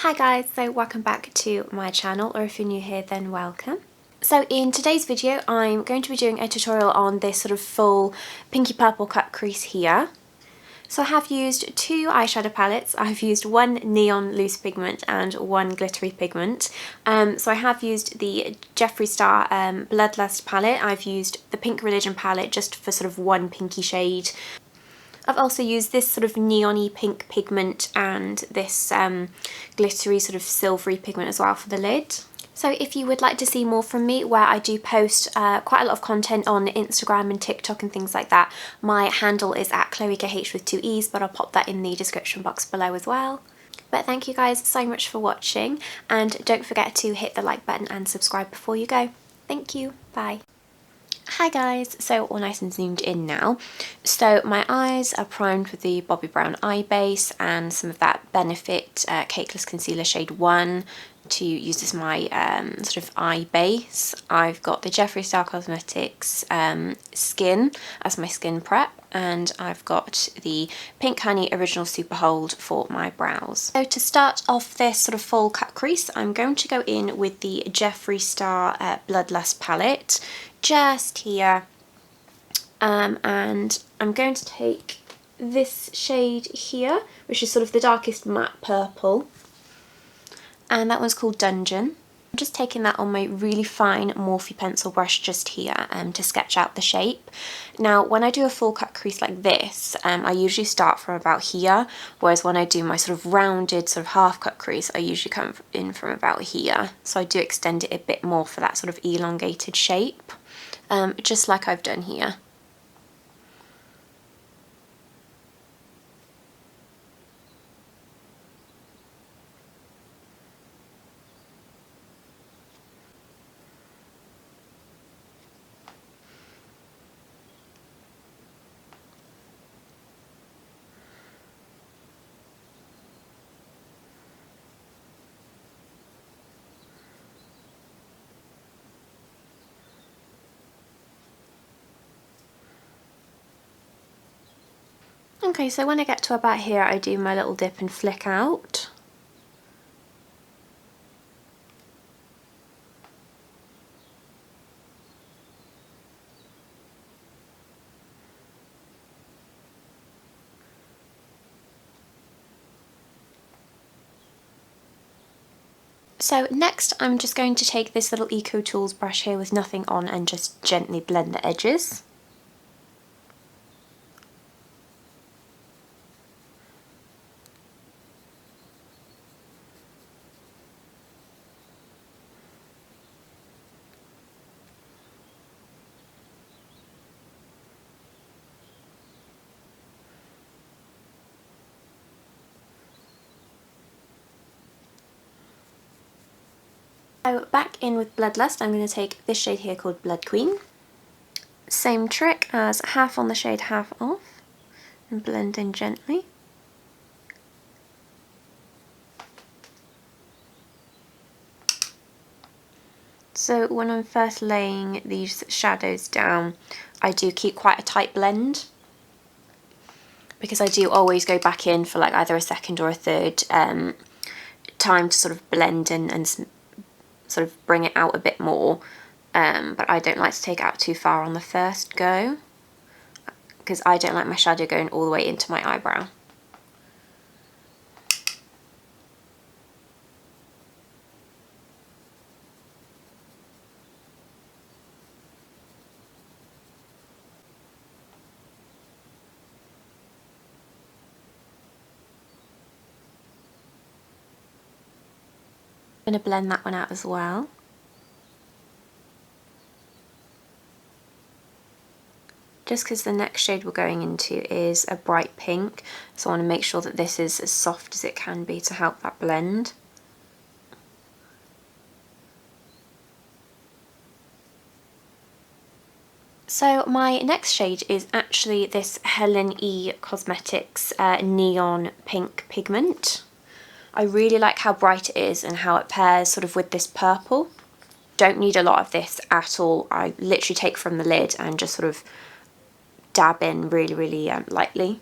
Hi guys, so welcome back to my channel, or if you're new here then welcome. So in today's video I'm going to be doing a tutorial on this sort of full pinky purple cut crease here. So I have used two eyeshadow palettes. I've used one neon loose pigment and one glittery pigment. So I have used the Jeffree Star Bloodlust palette. I've used the Pink Religion palette just for sort of one pinky shade. I've also used this sort of neon-y pink pigment and this glittery sort of silvery pigment as well for the lid. So if you would like to see more from me, where I do post quite a lot of content on Instagram and TikTok and things like that, my handle is at ChloeKH with 2 E's, but I'll pop that in the description box below as well. But thank you guys so much for watching, and don't forget to hit the like button and subscribe before you go. Thank you, bye. Hi guys, so all nice and zoomed in now. So my eyes are primed with the Bobbi Brown eye base and some of that Benefit Cakeless Concealer shade 1 to use as my sort of eye base. I've got the Jeffree Star Cosmetics Skin as my skin prep, and I've got the Pink Honey Original Superhold for my brows. So to start off this sort of full cut crease, I'm going to go in with the Jeffree Star Bloodlust palette, just here, and I'm going to take this shade here, which is sort of the darkest matte purple, and that one's called Dungeon. I'm just taking that on my really fine Morphe pencil brush just here to sketch out the shape. Now when I do a full cut crease like this, I usually start from about here, whereas when I do my sort of rounded sort of half cut crease, I usually come in from about here. So I do extend it a bit more for that sort of elongated shape, just like I've done here. Okay, so when I get to about here, I do my little dip and flick out. So next I'm just going to take this little Eco Tools brush here with nothing on and just gently blend the edges. So back in with Bloodlust, I'm going to take this shade here called Blood Queen. Same trick as half on the shade, half off, and blend in gently. So when I'm first laying these shadows down, I do keep quite a tight blend, because I do always go back in for like either a second or a third time to sort of blend in and sort of bring it out a bit more, but I don't like to take it out too far on the first go, because I don't like my shadow going all the way into my eyebrow. I'm going to blend that one out as well. Just because the next shade we're going into is a bright pink, so I want to make sure that this is as soft as it can be to help that blend. So my next shade is actually this Helen E Cosmetics Neon Pink Pigment. I really like how bright it is and how it pairs sort of with this purple. Don't need a lot of this at all. I literally take from the lid and just sort of dab in really, really lightly.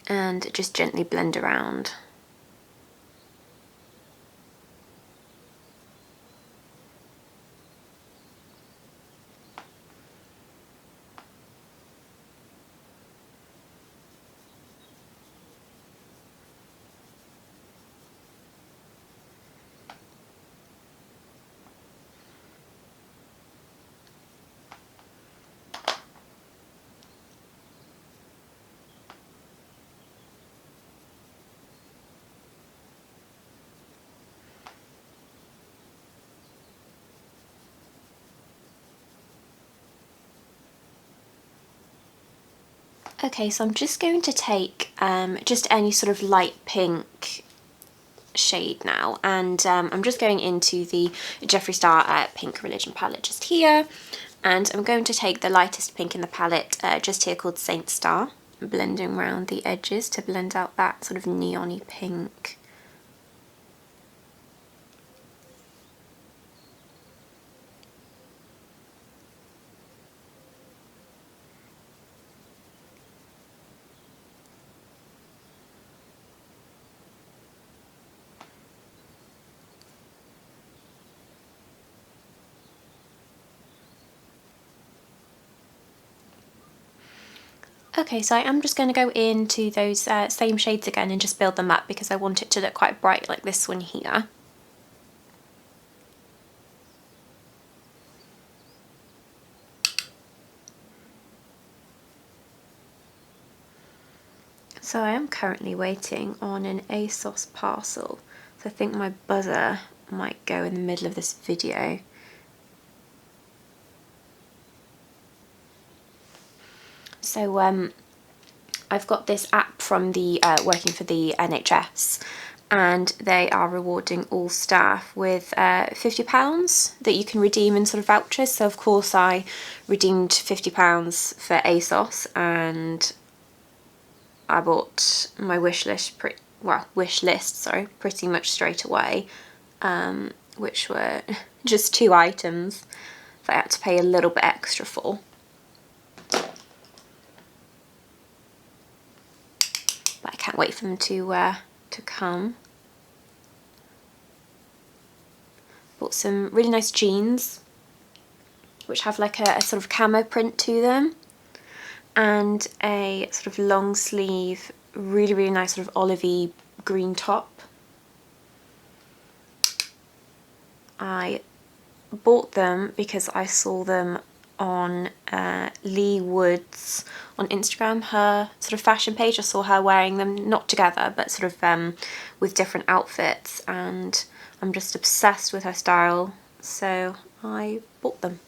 and just gently blend around. Okay, so I'm just going to take just any sort of light pink shade now, and I'm just going into the Jeffree Star Pink Religion palette just here, and I'm going to take the lightest pink in the palette just here called Saint Star, blending around the edges to blend out that sort of neon-y pink. Okay, so I am just going to go into those same shades again and just build them up because I want it to look quite bright like this one here. So I am currently waiting on an ASOS parcel, so I think my buzzer might go in the middle of this video. So I've got this app from the working for the NHS, and they are rewarding all staff with £50 that you can redeem in sort of vouchers. So of course I redeemed £50 for ASOS, and I bought my wish list pretty much straight away, which were just 2 items that I had to pay a little bit extra for. But I can't wait for them to come. Bought some really nice jeans which have like a sort of camo print to them, and a sort of long sleeve, really nice sort of olivey green top. I bought them because I saw them on Lee Wood's on Instagram, her sort of fashion page. I saw her wearing them, not together, but sort of with different outfits, and I'm just obsessed with her style, so I bought them.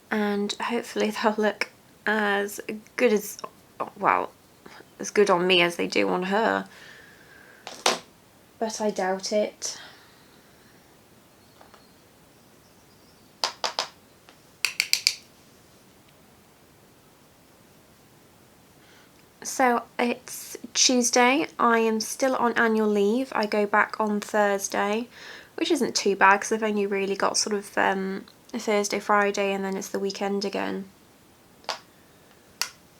And hopefully they'll look as good as, well, as good on me as they do on her, but I doubt it. So it's Tuesday, I am still on annual leave. I go back on Thursday, which isn't too bad because I've only really got sort of a Thursday, Friday, and then it's the weekend again.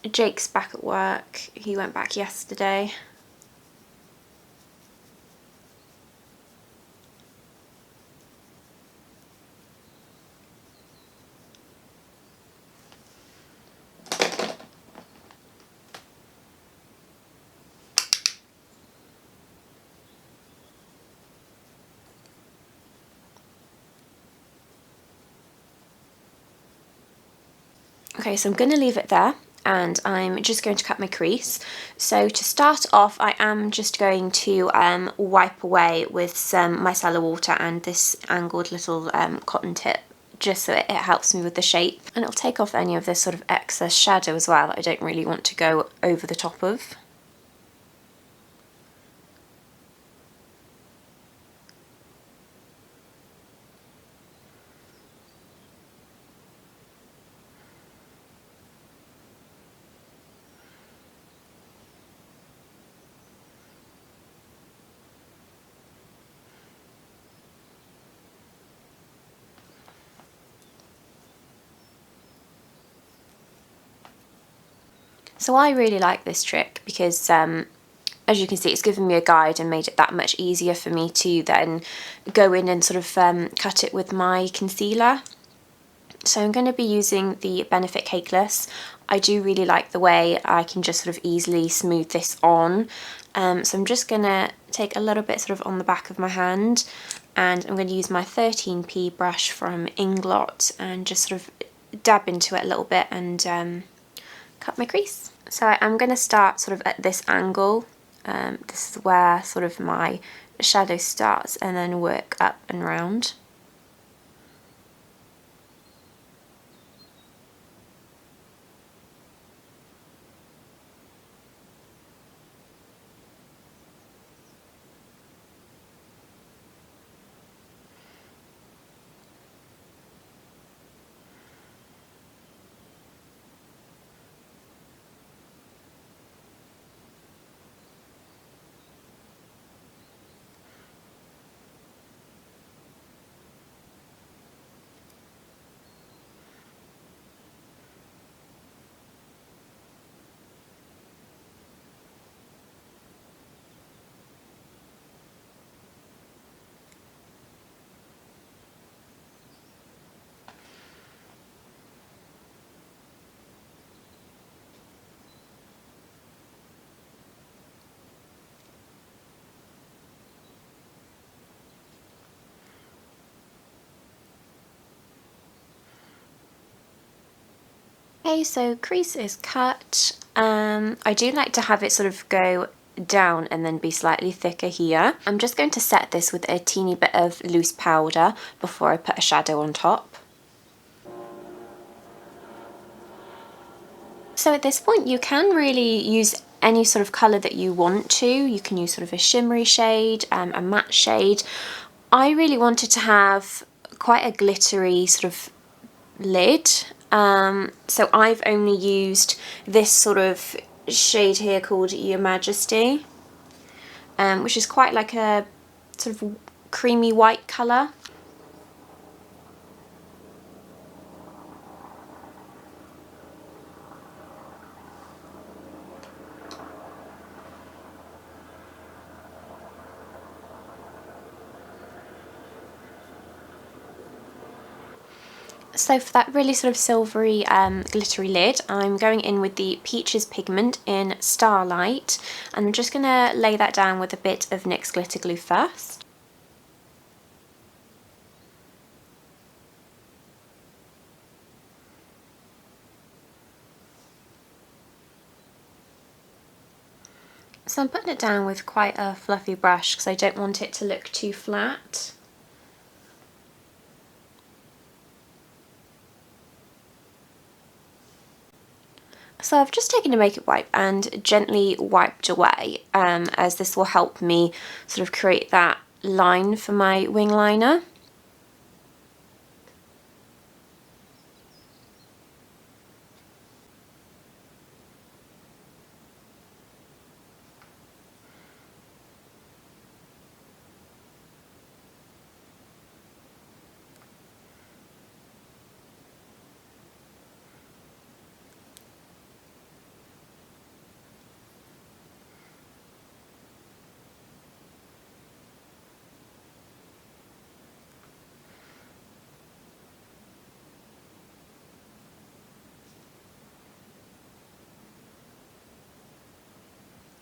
Jake's back at work, he went back yesterday. Okay, so I'm going to leave it there, and I'm just going to cut my crease. So to start off, I am just going to wipe away with some micellar water and this angled little cotton tip, just so it helps me with the shape, and it'll take off any of this sort of excess shadow as well that I don't really want to go over the top of. So I really like this trick because as you can see, it's given me a guide and made it that much easier for me to then go in and sort of cut it with my concealer. So I'm going to be using the Benefit Cakeless. I do really like the way I can just sort of easily smooth this on. So I'm just going to take a little bit sort of on the back of my hand, and I'm going to use my 13p brush from Inglot and just sort of dab into it a little bit and cut my crease. So I'm going to start sort of at this angle. This is where sort of my shadow starts, and then work up and round. Okay, so crease is cut. I do like to have it sort of go down and then be slightly thicker here. I'm just going to set this with a teeny bit of loose powder before I put a shadow on top. So at this point you can really use any sort of colour that you want to. You can use sort of a shimmery shade, a matte shade. I really wanted to have quite a glittery sort of lid. So I've only used this sort of shade here called Your Majesty, which is quite like a sort of creamy white colour. So for that really sort of silvery glittery lid, I'm going in with the Peaches Pigment in Starlight, and I'm just going to lay that down with a bit of NYX glitter glue first. So I'm putting it down with quite a fluffy brush because I don't want it to look too flat. So I've just taken a makeup wipe and gently wiped away, as this will help me sort of create that line for my wing liner.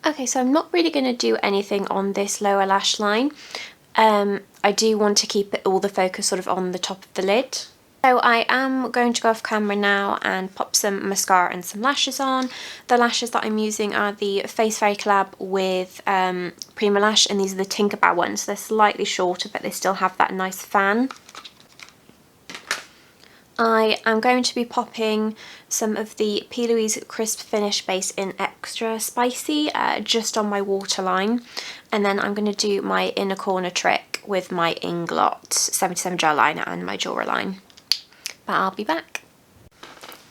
Okay, so I'm not really going to do anything on this lower lash line. I do want to keep all the focus sort of on the top of the lid. So I am going to go off camera now and pop some mascara and some lashes on. The lashes that I'm using are the Face Fairy collab with Prima Lash, and these are the Tinkerbell ones. They're slightly shorter, but they still have that nice fan. I am going to be popping some of the P. Louise Crisp Finish Base in Extra Spicy just on my waterline, and then I'm going to do my inner corner trick with my Inglot 77 gel liner and my jawline. But I'll be back.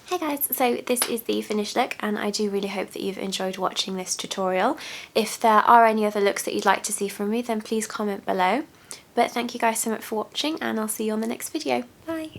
Hey guys, so this is the finished look, and I do really hope that you've enjoyed watching this tutorial. If there are any other looks that you'd like to see from me, then please comment below. But thank you guys so much for watching, and I'll see you on the next video. Bye!